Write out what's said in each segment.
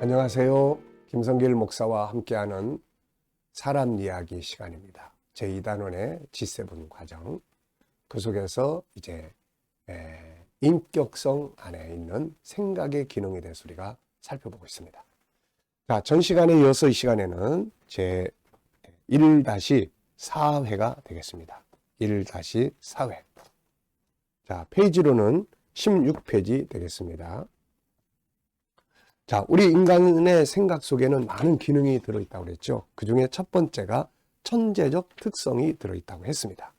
안녕하세요. 김성길 목사와 함께하는 사람 이야기 시간입니다. 제2단원의 G7 과정. 그 속에서 이제 인격성 안에 있는 생각의 기능에 대해서 우리가 살펴보고 있습니다. 자, 전 시간에 이어서 이 시간에는 제 1-4회가 되겠습니다. 1-4회. 자, 페이지로는 16페이지 되겠습니다. 자, 우리 인간의 생각 속에는 많은 기능이 들어있다고 그랬죠. 그 중에 첫 번째가 천재적 특성이 들어있다고 했습니다.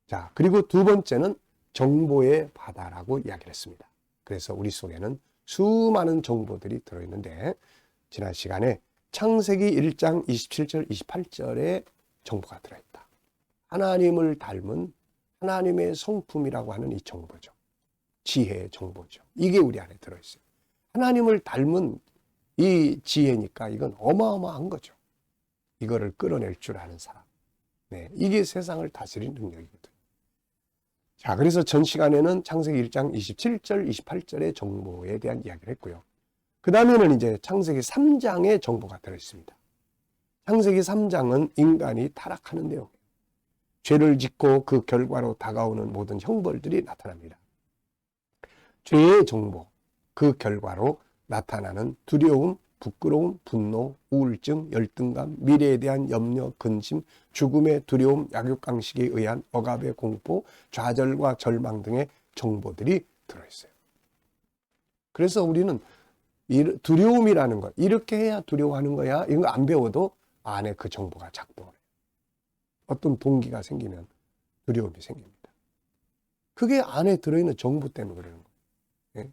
자, 그리고 두 번째는 정보의 바다라고 이야기를 했습니다. 그래서 우리 속에는 수많은 정보들이 들어있는데, 지난 시간에 창세기 1장 27절, 28절에 정보가 들어있다. 하나님을 닮은 하나님의 성품이라고 하는 이 정보죠. 지혜의 정보죠. 이게 우리 안에 들어있어요. 하나님을 닮은 이 지혜니까 이건 어마어마한 거죠. 이거를 끌어낼 줄 아는 사람. 네, 이게 세상을 다스리는 능력이거든요. 자, 그래서 전 시간에는 창세기 1장 27절, 28절의 정보에 대한 이야기를 했고요. 그 다음에는 이제 창세기 3장의 정보가 들어있습니다. 창세기 3장은 인간이 타락하는 내용이에요. 죄를 짓고 그 결과로 다가오는 모든 형벌들이 나타납니다. 죄의 정보, 그 결과로 나타나는 두려움, 부끄러움, 분노, 우울증, 열등감, 미래에 대한 염려, 근심, 죽음의 두려움, 약육강식에 의한 억압의 공포, 좌절과 절망 등의 정보들이 들어있어요. 그래서 우리는 두려움이라는 것, 이렇게 해야 두려워하는 거야, 이거 안 배워도 안에 그 정보가 작동을 해요. 어떤 동기가 생기면 두려움이 생깁니다. 그게 안에 들어있는 정보 때문에 그러는 거예요. 네?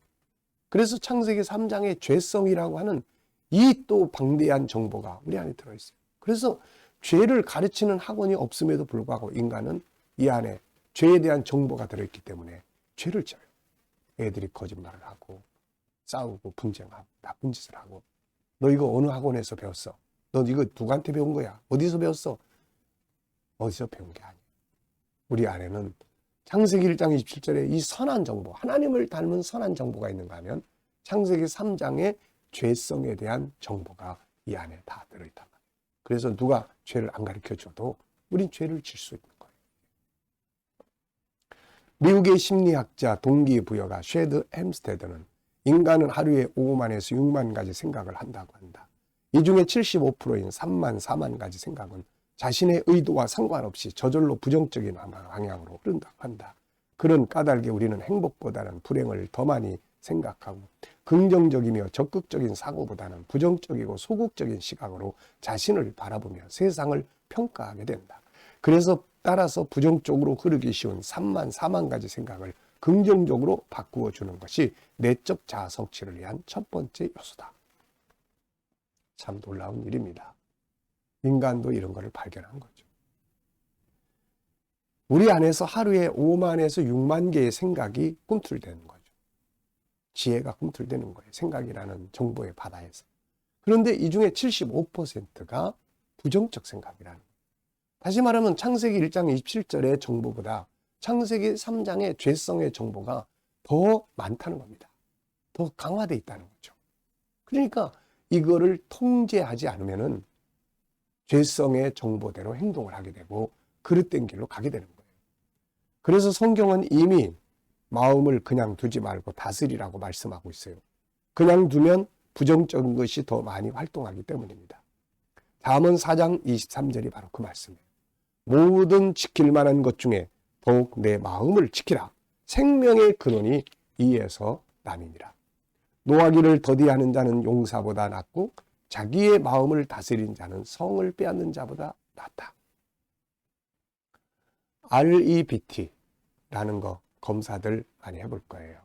그래서 창세기 3장의 죄성이라고 하는 이 또 방대한 정보가 우리 안에 들어있어요. 그래서 죄를 가르치는 학원이 없음에도 불구하고 인간은 이 안에 죄에 대한 정보가 들어있기 때문에 죄를 져요. 애들이 거짓말을 하고 싸우고 분쟁하고 나쁜 짓을 하고, 너 이거 어느 학원에서 배웠어? 너 이거 누구한테 배운 거야? 어디서 배웠어? 어디서 배운 게 아니에요. 우리 안에는 창세기 1장 27절에 이 선한 정보, 하나님을 닮은 선한 정보가 있는가 하면 창세기 3장의 죄성에 대한 정보가 이 안에 다 들어있단 말이에요. 그래서 누가 죄를 안 가르쳐줘도 우린 죄를 질 수 있는 거예요. 미국의 심리학자 동기부여가 쉐드 햄스테드는 인간은 하루에 5만에서 6만 가지 생각을 한다고 한다. 이 중에 75%인 3만, 4만 가지 생각은 자신의 의도와 상관없이 저절로 부정적인 방향으로 흐른다고 한다. 그런 까닭에 우리는 행복보다는 불행을 더 많이 생각하고 긍정적이며 적극적인 사고보다는 부정적이고 소극적인 시각으로 자신을 바라보며 세상을 평가하게 된다. 그래서 따라서 부정적으로 흐르기 쉬운 3만, 4만 가지 생각을 긍정적으로 바꾸어 주는 것이 내적 자아 성취를 위한 첫 번째 요소다. 참 놀라운 일입니다. 인간도 이런 것을 발견한 거죠. 우리 안에서 하루에 5만에서 6만 개의 생각이 꿈틀대는 거죠. 지혜가 꿈틀대는 거예요. 생각이라는 정보의 바다에서. 그런데 이 중에 75%가 부정적 생각이라는 거예요. 다시 말하면 창세기 1장 27절의 정보보다 창세기 3장의 죄성의 정보가 더 많다는 겁니다. 더 강화되어 있다는 거죠. 그러니까 이거를 통제하지 않으면은 죄성의 정보대로 행동을 하게 되고 그릇된 길로 가게 되는 거예요. 그래서 성경은 이미 마음을 그냥 두지 말고 다스리라고 말씀하고 있어요. 그냥 두면 부정적인 것이 더 많이 활동하기 때문입니다. 잠언 4장 23절이 바로 그 말씀이에요. 모든 지킬 만한 것 중에 더욱 내 마음을 지키라. 생명의 근원이 이에서 남이니라. 노하기를 더디하는 자는 용사보다 낫고 자기의 마음을 다스린 자는 성을 빼앗는 자보다 낫다. REBT라는 거 검사들 많이 해볼 거예요.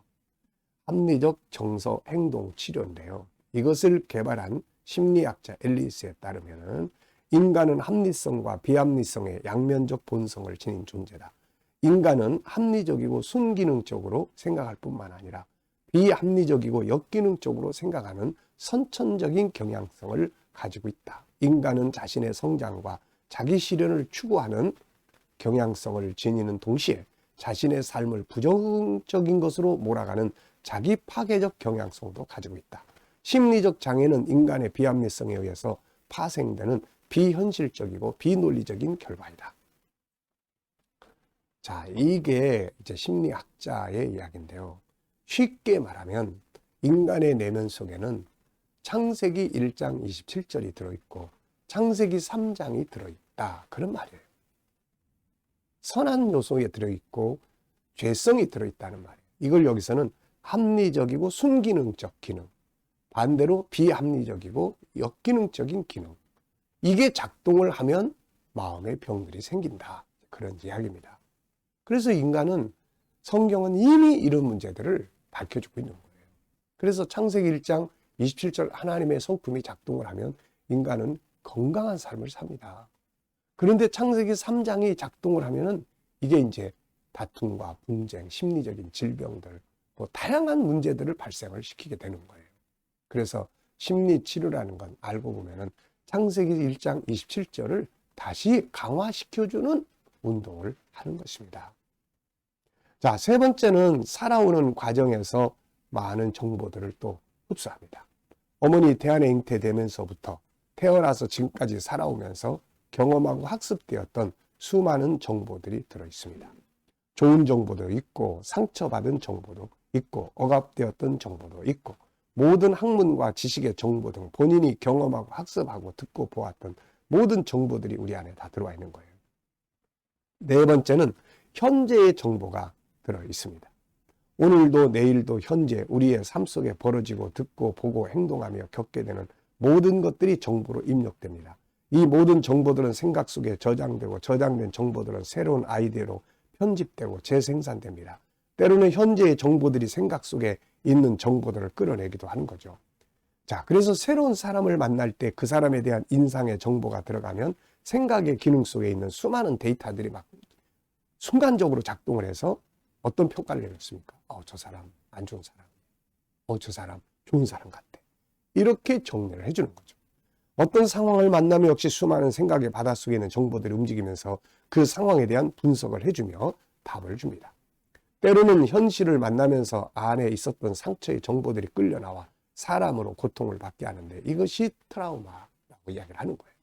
합리적 정서 행동 치료인데요. 이것을 개발한 심리학자 앨리스에 따르면 인간은 합리성과 비합리성의 양면적 본성을 지닌 존재다. 인간은 합리적이고 순기능적으로 생각할 뿐만 아니라 비합리적이고 역기능적으로 생각하는 선천적인 경향성을 가지고 있다. 인간은 자신의 성장과 자기 실현을 추구하는 경향성을 지니는 동시에 자신의 삶을 부정적인 것으로 몰아가는 자기 파괴적 경향성도 가지고 있다. 심리적 장애는 인간의 비합리성에 의해서 파생되는 비현실적이고 비논리적인 결과이다. 자, 이게 이제 심리학자의 이야기인데요. 쉽게 말하면 인간의 내면 속에는 창세기 1장 27절이 들어있고 창세기 3장이 들어있다. 그런 말이에요. 선한 요소에 들어있고 죄성이 들어있다는 말이에요. 이걸 여기서는 합리적이고 순기능적 기능, 반대로 비합리적이고 역기능적인 기능, 이게 작동을 하면 마음의 병들이 생긴다. 그런 이야기입니다. 그래서 인간은, 성경은 이미 이런 문제들을 밝혀주고 있는 거예요. 그래서 창세기 1장 27절 하나님의 성품이 작동을 하면 인간은 건강한 삶을 삽니다. 그런데 창세기 3장이 작동을 하면은 이게 이제 다툼과 분쟁, 심리적인 질병들, 뭐 다양한 문제들을 발생을 시키게 되는 거예요. 그래서 심리치료라는 건 알고 보면은 창세기 1장 27절을 다시 강화시켜주는 운동을 하는 것입니다. 자, 세 번째는 살아오는 과정에서 많은 정보들을 또 흡수합니다. 어머니 태안에 잉태되면서부터 태어나서 지금까지 살아오면서 경험하고 학습되었던 수많은 정보들이 들어있습니다. 좋은 정보도 있고 상처받은 정보도 있고 억압되었던 정보도 있고 모든 학문과 지식의 정보 등 본인이 경험하고 학습하고 듣고 보았던 모든 정보들이 우리 안에 다 들어와 있는 거예요. 네 번째는 현재의 정보가 들어있습니다. 오늘도 내일도 현재 우리의 삶 속에 벌어지고 듣고 보고 행동하며 겪게 되는 모든 것들이 정보로 입력됩니다. 이 모든 정보들은 생각 속에 저장되고 저장된 정보들은 새로운 아이디어로 편집되고 재생산됩니다. 때로는 현재의 정보들이 생각 속에 있는 정보들을 끌어내기도 하는 거죠. 자, 그래서 새로운 사람을 만날 때 그 사람에 대한 인상의 정보가 들어가면 생각의 기능 속에 있는 수많은 데이터들이 막 순간적으로 작동을 해서 어떤 평가를 내렸습니까? 저 사람 안 좋은 사람. 저 사람 좋은 사람 같아. 이렇게 정리를 해주는 거죠. 어떤 상황을 만나면 역시 수많은 생각의 바닷속에 있는 정보들이 움직이면서 그 상황에 대한 분석을 해주며 답을 줍니다. 때로는 현실을 만나면서 안에 있었던 상처의 정보들이 끌려나와 사람으로 고통을 받게 하는데 이것이 트라우마라고 이야기를 하는 거예요.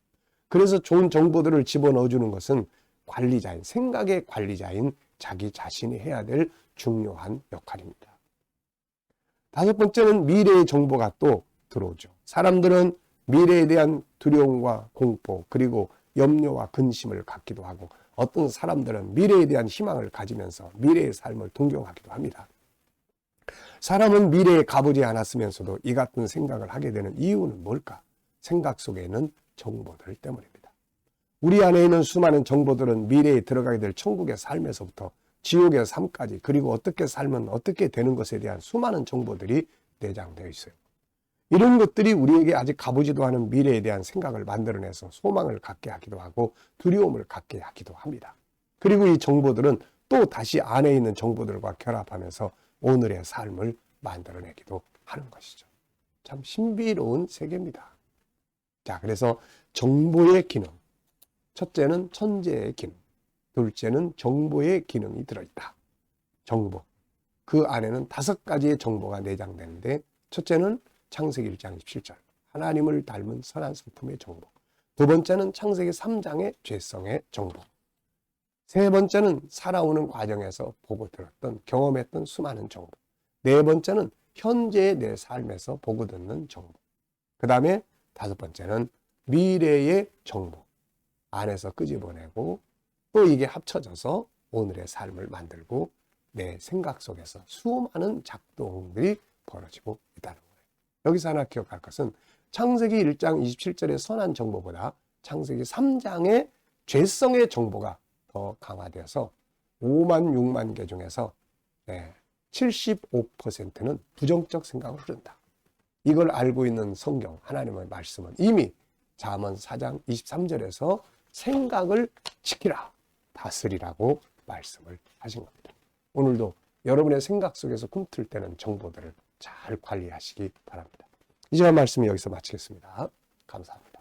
그래서 좋은 정보들을 집어넣어주는 것은 관리자인, 생각의 관리자인 자기 자신이 해야 될 중요한 역할입니다. 다섯 번째는 미래의 정보가 또 들어오죠. 사람들은 미래에 대한 두려움과 공포 그리고 염려와 근심을 갖기도 하고 어떤 사람들은 미래에 대한 희망을 가지면서 미래의 삶을 동경하기도 합니다. 사람은 미래에 가보지 않았으면서도 이 같은 생각을 하게 되는 이유는 뭘까? 생각 속에 있는 정보들 때문입니다. 우리 안에 있는 수많은 정보들은 미래에 들어가게 될 천국의 삶에서부터 지옥의 삶까지 그리고 어떻게 살면 어떻게 되는 것에 대한 수많은 정보들이 내장되어 있어요. 이런 것들이 우리에게 아직 가보지도 않은 미래에 대한 생각을 만들어내서 소망을 갖게 하기도 하고 두려움을 갖게 하기도 합니다. 그리고 이 정보들은 또 다시 안에 있는 정보들과 결합하면서 오늘의 삶을 만들어내기도 하는 것이죠. 참 신비로운 세계입니다. 자, 그래서 정보의 기능. 첫째는 천재의 기능. 둘째는 정보의 기능이 들어있다. 정보. 그 안에는 5가지의 정보가 내장되는데 첫째는 창세기 1장 27절 하나님을 닮은 선한 성품의 정보. 두 번째는 창세기 3장의 죄성의 정보. 세 번째는 살아오는 과정에서 보고 들었던 경험했던 수많은 정보. 네 번째는 현재의 내 삶에서 보고 듣는 정보. 그 다음에 5번째는 미래의 정보. 안에서 끄집어내고 또 이게 합쳐져서 오늘의 삶을 만들고 내 생각 속에서 수많은 작동들이 벌어지고 있다는 거예요. 여기서 하나 기억할 것은 창세기 1장 27절의 선한 정보보다 창세기 3장의 죄성의 정보가 더 강화되어서 5만 6만 개 중에서 75%는 부정적 생각을 흐른다. 이걸 알고 있는 성경 하나님의 말씀은 이미 잠언 4장 23절에서 생각을 지키라, 다스리라고 말씀을 하신 겁니다. 오늘도 여러분의 생각 속에서 꿈틀대는 정보들을 잘 관리하시기 바랍니다. 이 시간 말씀이 여기서 마치겠습니다. 감사합니다.